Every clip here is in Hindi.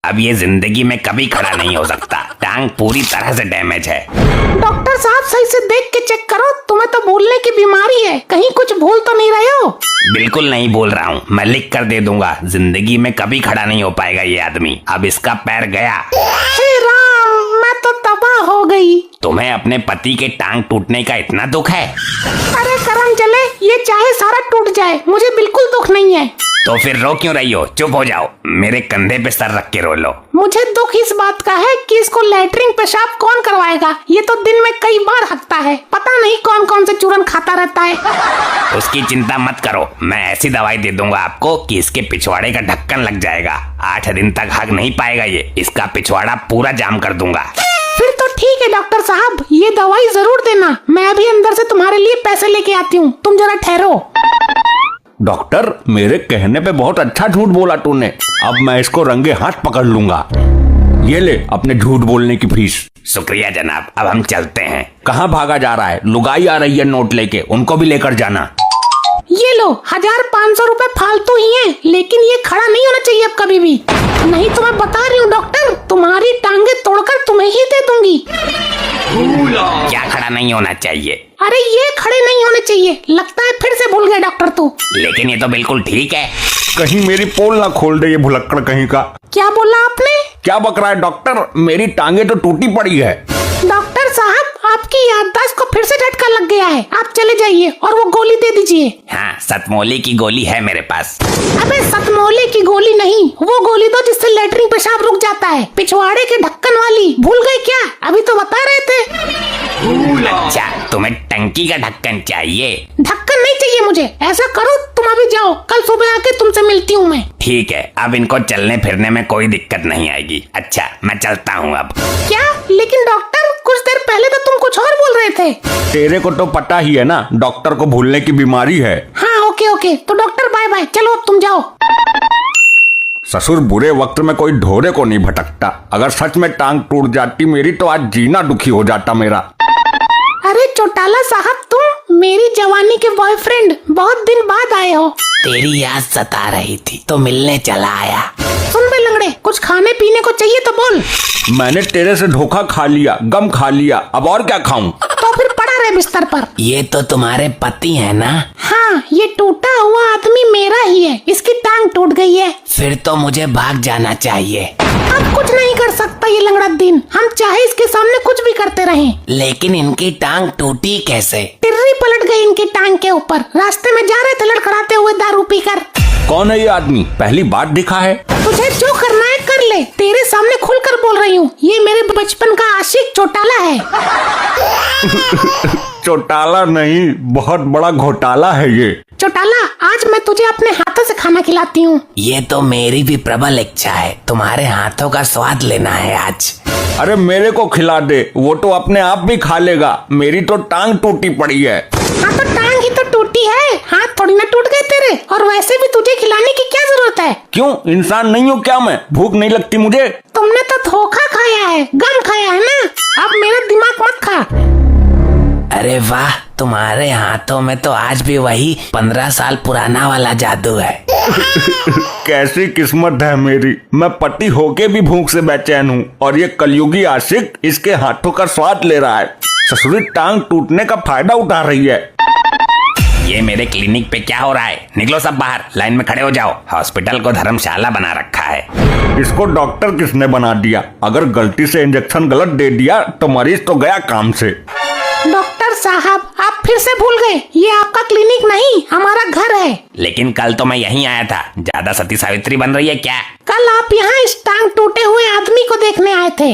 अब ये जिंदगी में कभी खड़ा नहीं हो सकता। टांग पूरी तरह से डैमेज है। डॉक्टर साहब सही से देख के चेक करो, तुम्हें तो भूलने की बीमारी है, कहीं कुछ भूल तो नहीं रहे हो? बिल्कुल नहीं बोल रहा हूँ, मैं लिख कर दे दूंगा। जिंदगी में कभी खड़ा नहीं हो पाएगा ये आदमी। अब इसका पैर गया। हे राम, मैं तो तबाह हो गई। तुम्हें अपने पति के टांग टूटने का इतना दुख है? अरे करम चले, ये चाहे सारा टूट जाए, मुझे बिल्कुल दुख नहीं है। तो फिर रो क्यों रही हो? चुप हो जाओ, मेरे कंधे पे सर रख के रो लो। मुझे दुख इस बात का है कि इसको लैट्रिन पेशाब कौन करवाएगा। ये तो दिन में कई बार हकता है, पता नहीं कौन कौन से चूरन खाता रहता है। उसकी चिंता मत करो, मैं ऐसी दवाई दे दूंगा आपको कि इसके पिछवाड़े का ढक्कन लग जाएगा। 8 दिन तक हग नहीं पाएगा ये। इसका पिछवाड़ा पूरा जाम कर दूंगा। फिर तो ठीक है डॉक्टर साहब, ये दवाई जरूर देना। मैं अभी अंदर से तुम्हारे लिए पैसे लेके आती हूँ, तुम जरा ठहरो। डॉक्टर, मेरे कहने पे बहुत अच्छा झूठ बोला तूने। अब मैं इसको रंगे हाथ पकड़ लूंगा। ये ले अपने झूठ बोलने की फीस। शुक्रिया जनाब, अब हम चलते हैं। कहाँ भागा जा रहा है? लुगाई आ रही है नोट लेके, उनको भी लेकर जाना। ये लो, 1500 रुपए फालतू ही हैं, लेकिन ये खड़ा नहीं होना चाहिए अब कभी भी। नहीं तो मैं बता रही हूँ डॉक्टर, तुम्हारी टांगे तोड़कर तुम्हें ही दे दूंगी। क्या खड़ा नहीं होना चाहिए? अरे ये खड़े नहीं होने चाहिए। लगता है फिर से भूल गए डॉक्टर तू। लेकिन ये तो बिल्कुल ठीक है। कहीं मेरी पोल ना खोल दे ये भुलक्कड़ कहीं का। क्या बोला आपने? क्या बक रहा है डॉक्टर? मेरी टांगे तो टूटी पड़ी है। डॉक्टर साहब, आपकी याददाश्त को फिर से झटका लग गया है। आप चले जाइए और वो गोली दे दीजिए। हाँ, सतमोली की गोली है मेरे पास। अबे सतमोले की गोली नहीं, वो गोली दो जिससे लैट्रिन पेशाब रुक जाता है, पिछवाड़े के ढक्कन वाली। भूल गए क्या? अभी तो बता रहे थे। अच्छा, तुम्हें टंकी का ढक्कन चाहिए? ढक्कन नहीं चाहिए मुझे। ऐसा करो, तुम अभी जाओ, कल सुबह आके तुमसे मिलती हूँ मैं। ठीक है, अब इनको चलने फिरने में कोई दिक्कत नहीं आएगी। अच्छा, मैं चलता हूँ अब। क्या? लेकिन डॉक्टर, कुछ देर पहले तो तुम कुछ और बोल रहे थे। तेरे को तो पता ही है ना, डॉक्टर को भूलने की बीमारी है। हाँ ओके ओके, तो डॉक्टर बाय बाय, चलो अब तुम जाओ। ससुर बुरे वक्त में कोई ढोरे को नहीं भटकता। अगर सच में टांग टूट जाती मेरी तो आज जीना दुखी हो जाता मेरा। अरे चौटाला साहब, तुम मेरी जवानी के बॉयफ्रेंड, बहुत दिन बाद आए हो। तेरी याद सता रही थी तो मिलने चला आया। सुन बे लंगड़े, कुछ खाने पीने को चाहिए तो बोल। मैंने तेरे से धोखा खा लिया, गम खा लिया, अब और क्या खाऊं? तो फिर पड़ा रहे बिस्तर पर। ये तो तुम्हारे पति है ना? हाँ, ये टूटा हुआ आदमी मेरा ही है। इसकी टांग टूट गई है। फिर तो मुझे भाग जाना चाहिए। अब कुछ नहीं कर सकता ये लंगड़ा दिन। हम चाहे इसके सामने कुछ भी करते रहें। लेकिन इनकी टांग टूटी कैसे? टिर्री पलट गई इनकी टांग के ऊपर। रास्ते में जा रहे थे लड़खड़ाते हुए दारू पीकर। कौन है ये आदमी? पहली बार दिखा है। तुझे जो करना है कर ले, तेरे सामने खुलकर बोल रही हूँ। ये मेरे बचपन का आशिक चौटाला है। चौटाला नहीं, बहुत बड़ा घोटाला है ये। चौटाला, आज मैं तुझे अपने हाथों से खाना खिलाती हूँ। ये तो मेरी भी प्रबल इच्छा है, तुम्हारे हाथों का स्वाद लेना है आज। अरे मेरे को खिला दे, वो तो अपने आप भी खा लेगा। मेरी तो टांग टूटी पड़ी है। हाँ तो टांग ही तो टूटी है, हाथ थोड़ी ना टूट गए तेरे। और वैसे भी तुझे खिलाने की क्या जरूरत है? क्यों, इंसान नहीं हूँ क्या मैं? भूख नहीं लगती मुझे? तुमने तो धोखा खाया है, गम खाया है ना। अब मेरा दिमाग मत खा। अरे वाह, तुम्हारे हाथों में तो आज भी वही 15 साल पुराना वाला जादू है। कैसी किस्मत है मेरी, मैं पति होके भी भूख से बेचैन हूँ और ये कलयुगी आशिक इसके हाथों का स्वाद ले रहा है। ससुरी टांग टूटने का फायदा उठा रही है। ये मेरे क्लिनिक पे क्या हो रहा है? निकलो सब बाहर, लाइन में खड़े हो जाओ। हॉस्पिटल को धर्मशाला बना रखा है। इसको डॉक्टर किसने बना दिया? अगर गलती से इंजेक्शन गलत दे दिया तो मरीज तो गया काम से। डॉक्टर साहब, आप फिर से भूल गए, ये आपका क्लिनिक नहीं, हमारा घर है। लेकिन कल तो मैं यहीं आया था। ज्यादा सती सावित्री बन रही है क्या? कल आप यहाँ इस टांग टूटे हुए आदमी को देखने आए थे।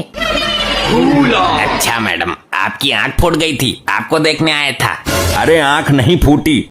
अच्छा मैडम, आपकी आंख फूट गई थी, आपको देखने आया था। अरे आंख नहीं फूटी,